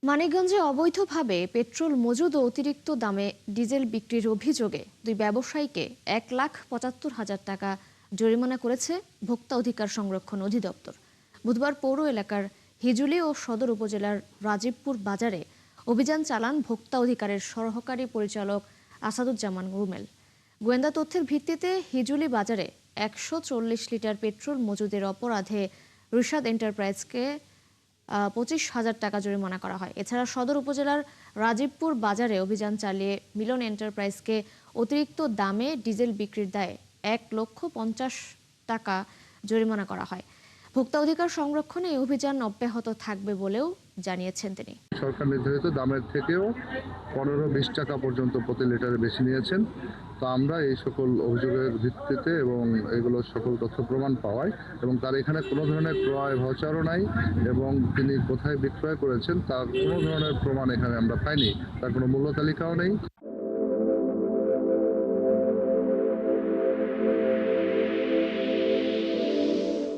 মানিকগঞ্জে অবৈধভাবে পেট্রোল মজুদ ও অতিরিক্ত দামে ডিজেল বিক্রির অভিযোগে দুই ব্যবসায়ীকে ১,৭৫,০০০ টাকা জরিমানা করেছে ভোক্তা অধিকার সংরক্ষণ অধিদপ্তর। বুধবার পৌর এলাকার হিজুলি ও সদর উপজেলার রাজীবপুর বাজারে অভিযান চালান ভোক্তা অধিকারের সহকারী পরিচালক আসাদুজ্জামান রুমেল। গোয়েন্দা তথ্যের ভিত্তিতে হিজুলি বাজারে ১৪০ লিটার পেট্রোল মজুদের অপরাধে রিশাদ এন্টারপ্রাইজকে ২৫,০০০ টাকা জরিমানা করা হয়। এছাড়া সদর উপজেলার রাজীবপুর বাজারে অভিযান চালিয়ে মিলন এন্টারপ্রাইজকে অতিরিক্ত দামে ডিজেল বিক্রির দায়ে ১,৫০,০০০ টাকা জরিমানা করা হয়। ভোক্তা অধিকার সংরক্ষণে এই অভিযান অব্যাহত থাকবে বলেও জানিয়েছেন তিনি। সরকার নির্ধারিত দামের থেকেও ১৫-২০ টাকা পর্যন্ত প্রতি লিটারে বেশি নিয়েছেন। তো আমরা এই সকল অভিযোগের ভিত্তিতে এবং এগুলো সকল তথ্য প্রমাণ পাওয়ায় এবং তার এখানে কোনো ধরনের ক্রয় ভাউচারও নাই এবং তিনি কোথায় বিক্রয় করেছেন তার কোনো ধরনের প্রমাণ এখানে আমরা পাইনি, তার কোনো মূল্য তালিকাও নেই।